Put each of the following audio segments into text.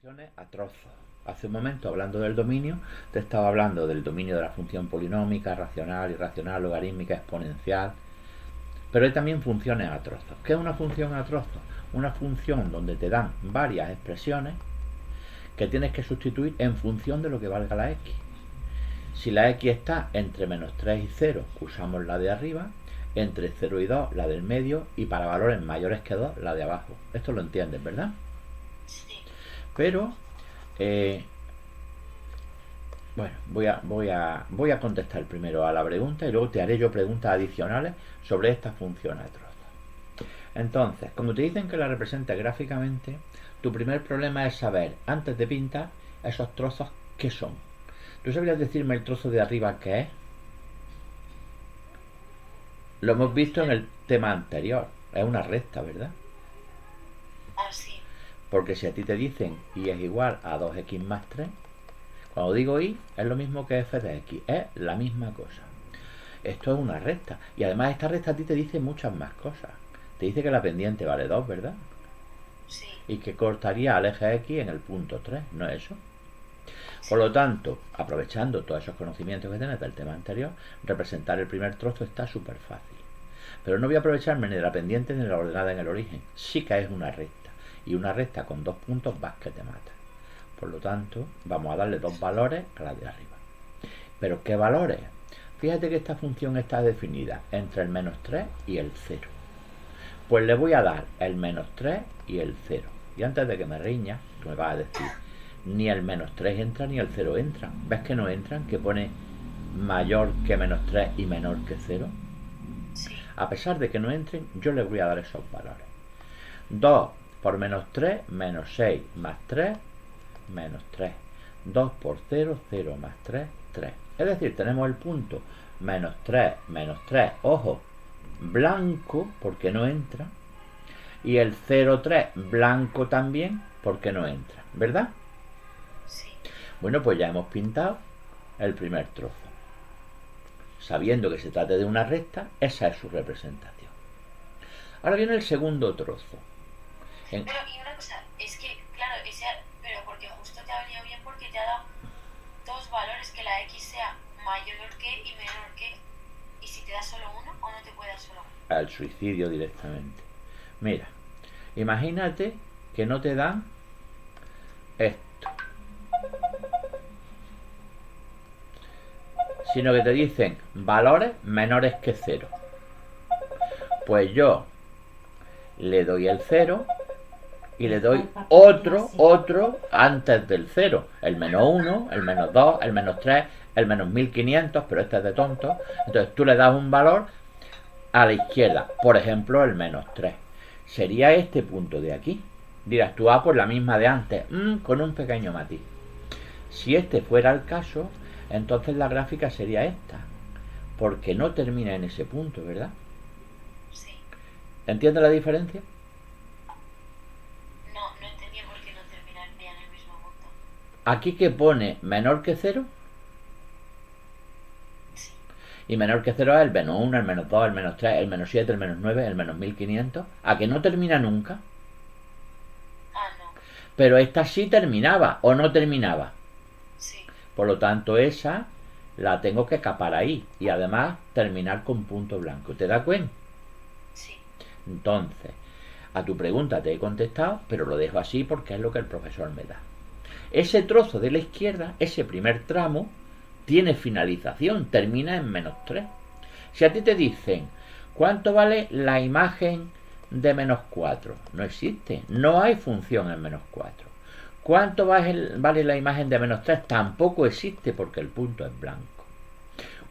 funciones a trozos. Hace un momento, hablando del dominio, te estaba hablando del dominio de la función polinómica, racional, irracional, logarítmica, exponencial. Pero hay también funciones a trozos. ¿Qué es una función a trozos? Una función donde te dan varias expresiones que tienes que sustituir en función de lo que valga la x. Si la x está entre menos 3 y 0, usamos la de arriba, entre 0 y 2, la del medio, y para valores mayores que 2, la de abajo. Esto lo entiendes, ¿verdad? Sí. Pero, bueno, voy a contestar primero a la pregunta y luego te haré yo preguntas adicionales sobre esta función a trozos. Entonces, como te dicen que la representes gráficamente, tu primer problema es saber, antes de pintar, esos trozos qué son. ¿Tú sabrías decirme el trozo de arriba qué es? Lo hemos visto en el tema anterior. Es una recta, ¿verdad? Así. Porque si a ti te dicen y es igual a 2x más 3, cuando digo y es lo mismo que f de x, es la misma cosa. Esto es una recta. Y además esta recta a ti te dice muchas más cosas. Te dice que la pendiente vale 2, ¿verdad? Sí. Y que cortaría al eje x en el punto 3, ¿no es eso? Sí. Por lo tanto, aprovechando todos esos conocimientos que tienes del tema anterior, representar el primer trozo está súper fácil. Pero no voy a aprovecharme ni de la pendiente ni de la ordenada en el origen. Sí que es una recta. Y una recta con 2 puntos vas que te mata. Por lo tanto, vamos a darle 2 valores a la de arriba. ¿Pero qué valores? Fíjate que esta función está definida entre el menos 3 y el 0. Pues le voy a dar el menos 3 y el 0. Y antes de que me riña, tú me vas a decir, ni el menos 3 entra ni el 0 entra. ¿Ves que no entran? Que pone mayor que menos 3 y menor que 0. Sí. A pesar de que no entren, yo les voy a dar esos valores. 2 por menos 3, menos 6 más 3, menos 3. 2 por 0, 0 más 3, 3. Es decir, tenemos el punto menos 3, ojo, blanco porque no entra, y el 0, 3 blanco también porque no entra, ¿verdad? Sí. Bueno, pues ya hemos pintado el primer trozo. Sabiendo que se trata de una recta, esa es su representación. Ahora viene el segundo trozo. Pero, y una cosa, es que, claro, pero porque justo te ha venido bien porque te ha dado dos valores, que la x sea mayor que y menor que. ¿Y si te da solo uno o no te puede dar solo uno? Al suicidio directamente. Mira, imagínate que no te dan esto, sino que te dicen valores menores que 0. Pues yo le doy el 0 y le doy otro antes del 0. El menos 1, el menos 2, el menos 3, el menos 1500, pero este es de tonto. Entonces tú le das un valor a la izquierda, por ejemplo el menos 3. Sería este punto de aquí. Dirás tú, pues la misma de antes, con un pequeño matiz. Si este fuera el caso, entonces la gráfica sería esta, porque no termina en ese punto, ¿verdad? Sí. ¿Entiendes la diferencia? No, no entendía por qué no terminaría en el mismo punto. Aquí que pone menor que 0, Sí. y menor que 0 es el menos 1, el menos 2, el menos 3, el menos 7, el menos 9, el menos 1500, a que no termina nunca. Ah, no. Pero esta sí terminaba o no terminaba. Sí. Por lo tanto, esa la tengo que capar ahí y además terminar con punto blanco. ¿Te das cuenta? Sí. Entonces, a tu pregunta te he contestado, pero lo dejo así porque es lo que el profesor me da. Ese trozo de la izquierda, ese primer tramo, tiene finalización, termina en menos 3. Si a ti te dicen, ¿cuánto vale la imagen de menos 4? No existe, no hay función en menos 4. ¿Cuánto vale la imagen de menos 3? Tampoco existe porque el punto es blanco.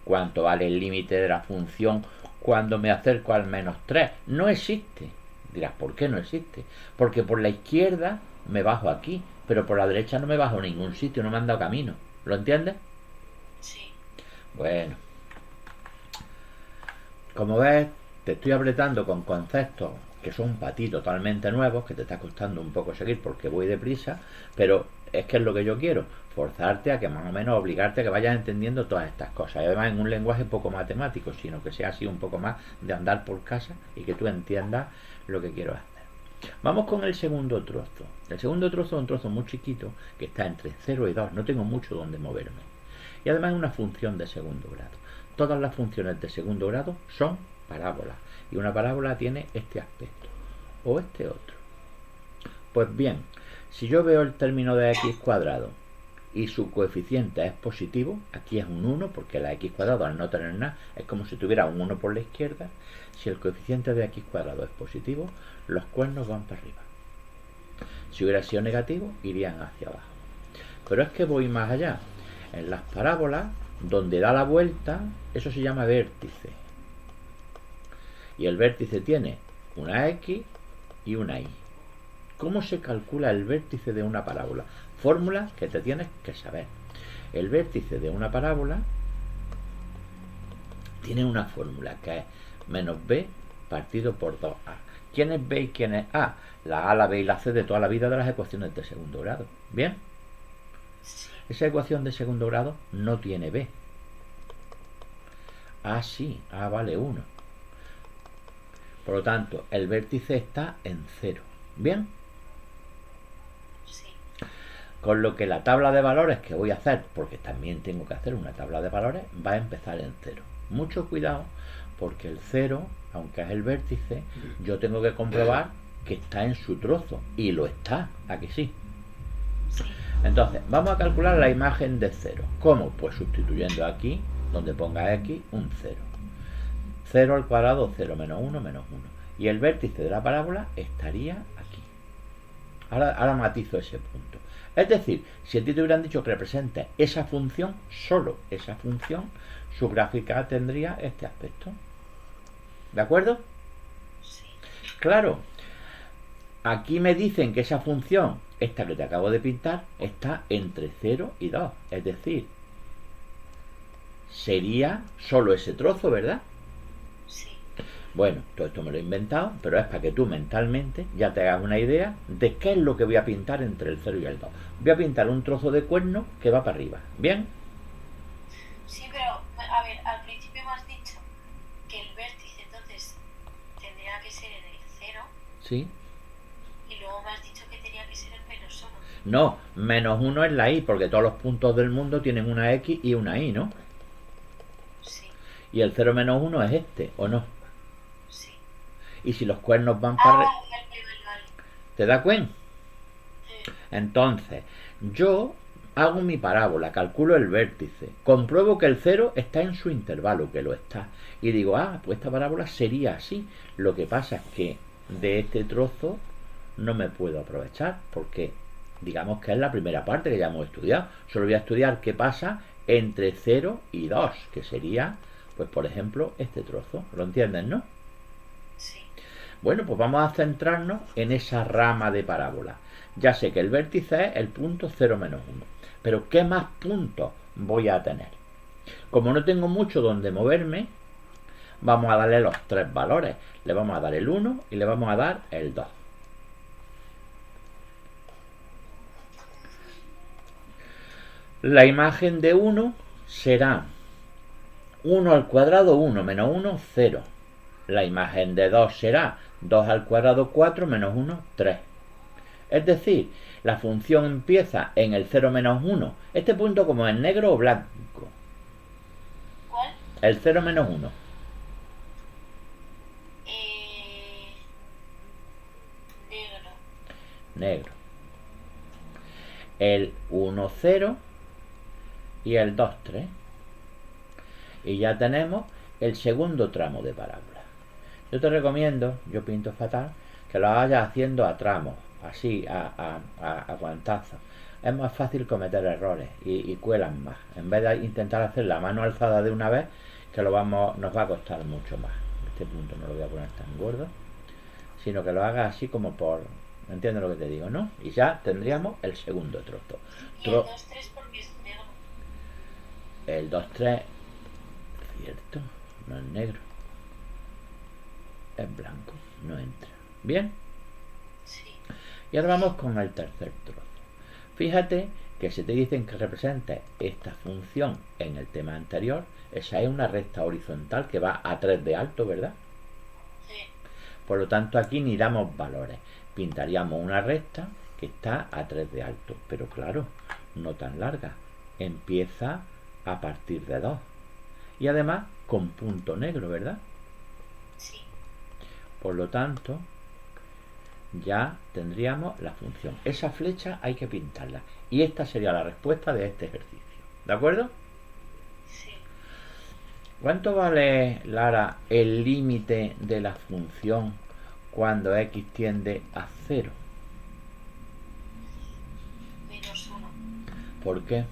¿Cuánto vale el límite de la función cuando me acerco al menos 3? No existe. Dirás, ¿por qué no existe? Porque por la izquierda me bajo aquí, pero por la derecha no me bajo a ningún sitio, no me han dado camino. ¿Lo entiendes? Sí. Bueno, como ves, te estoy apretando con conceptos que son para ti totalmente nuevos, que te está costando un poco seguir porque voy deprisa, pero es que es lo que yo quiero, forzarte a que más o menos obligarte a que vayas entendiendo todas estas cosas, y además en un lenguaje poco matemático, sino que sea así un poco más de andar por casa y que tú entiendas lo que quiero hacer. Vamos con el segundo trozo. El segundo trozo es un trozo muy chiquito que está entre 0 y 2. No tengo mucho donde moverme. Y además es una función de segundo grado. Todas las funciones de segundo grado son parábolas. Y una parábola tiene este aspecto o este otro. Pues bien, si yo veo el término de x cuadrado y su coeficiente es positivo, aquí es un 1 porque la x cuadrado al no tener nada es como si tuviera un 1 por la izquierda. Si el coeficiente de x cuadrado es positivo, los cuernos van para arriba. Si hubiera sido negativo, irían hacia abajo. Pero es que voy más allá. En las parábolas, donde da la vuelta, eso se llama vértice. Y el vértice tiene una x y una y. ¿Cómo se calcula el vértice de una parábola? Fórmula que te tienes que saber. El vértice de una parábola tiene una fórmula que es menos b partido por 2a. ¿Quién es b y quién es a? La a, la b y la c de toda la vida de las ecuaciones de segundo grado. ¿Bien? Esa ecuación de segundo grado no tiene b. A sí, a vale 1. Por lo tanto, el vértice está en 0. ¿Bien? Sí. Con lo que la tabla de valores que voy a hacer, porque también tengo que hacer una tabla de valores, va a empezar en 0. Mucho cuidado, porque el 0, aunque es el vértice, yo tengo que comprobar que está en su trozo. Y lo está, ¿a que sí? Sí. Entonces, vamos a calcular la imagen de 0. ¿Cómo? Pues sustituyendo aquí, donde ponga x, un 0. 0 al cuadrado, 0 menos 1, menos 1. Y el vértice de la parábola estaría aquí. Ahora matizo ese punto. Es decir, si a ti te hubieran dicho que represente esa función, solo esa función, su gráfica tendría este aspecto. ¿De acuerdo? Sí. Claro. Aquí me dicen que esa función, esta que te acabo de pintar, está entre 0 y 2. Es decir, sería solo ese trozo, ¿verdad? Sí. Bueno, todo esto me lo he inventado, pero es para que tú mentalmente ya te hagas una idea de qué es lo que voy a pintar entre el 0 y el 2. Voy a pintar un trozo de cuerno que va para arriba. ¿Bien? Sí, pero, a ver, al principio me has dicho que el vértice entonces tendría que ser en el 0 Sí. y luego me has dicho que tenía que ser el menos 1. No, menos 1 es la y, porque todos los puntos del mundo tienen una x y una y, ¿no? Sí. Y el 0 menos 1 es este, ¿o no? Sí. Y si los cuernos van para arriba, Vale. ¿te das cuenta? Entonces, yo hago mi parábola, calculo el vértice, compruebo que el 0 está en su intervalo, que lo está, y digo, pues esta parábola sería así. Lo que pasa es que de este trozo no me puedo aprovechar, porque digamos que es la primera parte que ya hemos estudiado. Solo voy a estudiar qué pasa entre 0 y 2, que sería, pues por ejemplo, este trozo. ¿Lo entienden, no? Sí. Bueno, pues vamos a centrarnos en esa rama de parábola. Ya sé que el vértice es el punto 0 menos 1. Pero ¿qué más puntos voy a tener? Como no tengo mucho donde moverme, vamos a darle los tres valores. Le vamos a dar el 1 y le vamos a dar el 2. La imagen de 1 será 1 al cuadrado 1 menos 1, 0. La imagen de 2 será 2 al cuadrado 4 menos 1, 3. Es decir, la función empieza en el 0 menos 1. Este punto como es negro o blanco. ¿Cuál? El 0 menos 1. Negro. Negro. El 1, 0 y el 2, 3. Y ya tenemos el segundo tramo de parábola. Yo te recomiendo, yo pinto fatal, que lo vayas haciendo a tramos, así, a guantazos. Es más fácil cometer errores y cuelan más. En vez de intentar hacer la mano alzada de una vez, que nos va a costar mucho más. Este punto no lo voy a poner tan gordo, sino que lo hagas así como por... ¿Entiendes lo que te digo, no? Y ya tendríamos el segundo trozo. Y el 2-3 porque es negro. El 2-3, cierto, no es negro. Es blanco, no entra. ¿Bien? Sí. Y ahora vamos con el tercer trozo. Fíjate que si te dicen que represente esta función en el tema anterior, esa es una recta horizontal que va a 3 de alto, ¿verdad? Sí. Por lo tanto, aquí ni damos valores. pintaríamos una recta que está a 3 de alto, pero claro, no tan larga, empieza a partir de 2 y además con punto negro, ¿verdad? Sí. Por lo tanto, ya tendríamos la función. Esa flecha hay que pintarla y esta sería la respuesta de este ejercicio, ¿de acuerdo? Sí. ¿Cuánto vale, Lara, el límite de la función cuando x tiende a 0? -1. ¿Por qué?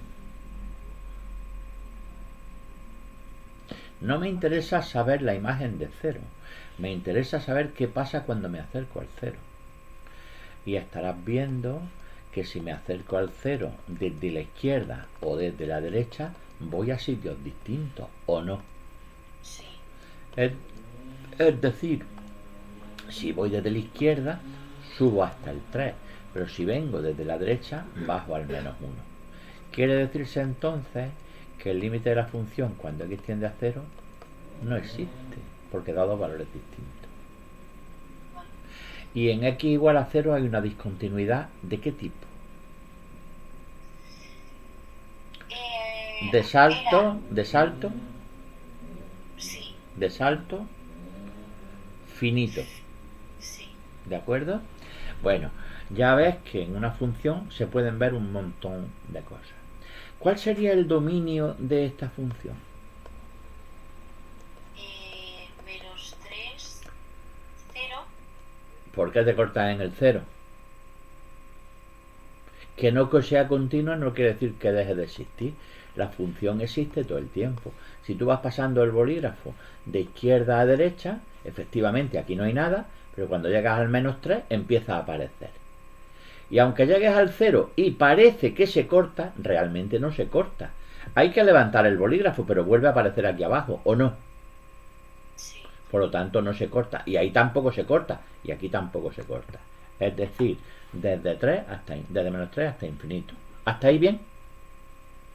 No me interesa saber la imagen de 0. Me interesa saber qué pasa cuando me acerco al 0. Y estarás viendo que si me acerco al 0 desde la izquierda o desde la derecha, voy a sitios distintos, ¿o no? Sí. Es decir, si voy desde la izquierda, subo hasta el 3, pero si vengo desde la derecha, bajo al -1. Quiere decirse entonces que el límite de la función cuando x tiende a 0 no existe, porque da dos valores distintos. Vale. Y en x igual a 0 hay una discontinuidad, ¿de qué tipo? De salto, Sí. de salto finito, Sí. ¿de acuerdo? Bueno, ya ves que en una función se pueden ver un montón de cosas. ¿Cuál sería el dominio de esta función? -3, 0. ¿Por qué te cortas en el 0? Que no sea continua no quiere decir que deje de existir. La función existe todo el tiempo. Si tú vas pasando el bolígrafo de izquierda a derecha, efectivamente aquí no hay nada, pero cuando llegas al -3 empieza a aparecer. Y aunque llegues al 0 y parece que se corta, realmente no se corta. Hay que levantar el bolígrafo, pero vuelve a aparecer aquí abajo, ¿o no? Sí. Por lo tanto no se corta. Y ahí tampoco se corta. Y aquí tampoco se corta. Es decir, desde -3 hasta infinito. ¿Hasta ahí bien?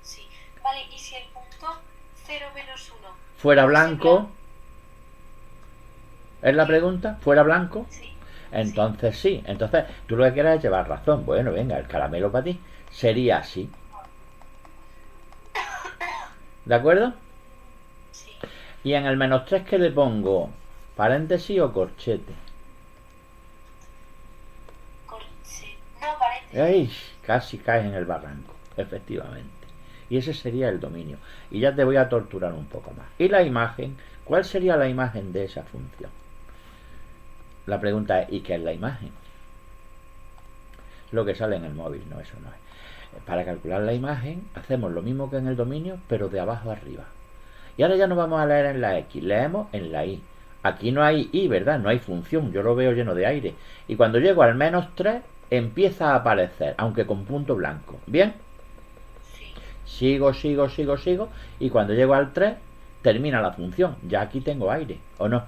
Sí. Vale, ¿y si el punto 0 -1 ¿Fuera blanco? ¿Es la pregunta? ¿Fuera blanco? Sí. Entonces sí. Entonces tú lo que quieres es llevar razón. Bueno, venga, el caramelo para ti. Sería así. ¿De acuerdo? Sí. Y en el -3, ¿qué le pongo? ¿Paréntesis o corchete? No, paréntesis. ¡Ay! Casi caes en el barranco, efectivamente. Y ese sería el dominio. Y ya te voy a torturar un poco más. ¿Y la imagen? ¿Cuál sería la imagen de esa función? La pregunta es, ¿y qué es la imagen? Lo que sale en el móvil, no, eso no es. Para calcular la imagen hacemos lo mismo que en el dominio, pero de abajo arriba. Y ahora ya no vamos a leer en la X, leemos en la Y. Aquí no hay Y, ¿verdad? No hay función, yo lo veo lleno de aire. Y cuando llego al -3 empieza a aparecer, aunque con punto blanco. ¿Bien? Sí. Sigo, y cuando llego al 3 termina la función. Ya aquí tengo aire, ¿o no?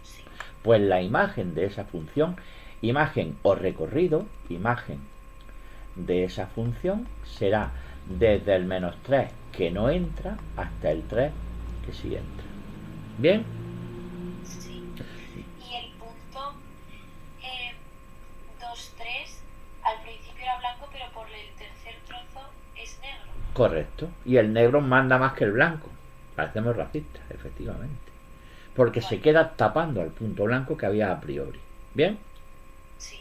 Sí. Pues la imagen de esa función, imagen o recorrido, imagen de esa función será desde el -3 que no entra hasta el 3 que sí entra. ¿Bien? Sí. Y el punto 2, 3, al principio era blanco, pero por el tercer trozo es negro. Correcto. Y el negro manda más que el blanco. Parecemos racistas, efectivamente. Porque se queda tapando al punto blanco que había a priori. ¿Bien? Sí.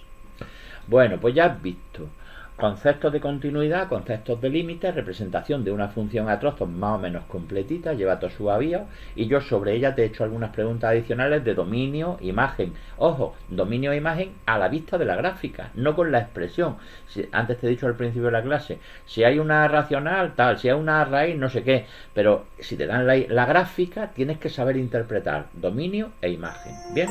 Bueno, pues ya has visto conceptos de continuidad, conceptos de límites, representación de una función a trozos más o menos completita, lleva todo su avío, y yo sobre ella te he hecho algunas preguntas adicionales de dominio, imagen. Ojo, dominio e imagen a la vista de la gráfica, no con la expresión. Antes te he dicho al principio de la clase, si hay una racional, tal, si hay una raíz, no sé qué, pero si te dan la gráfica, tienes que saber interpretar dominio e imagen. ¿Bien?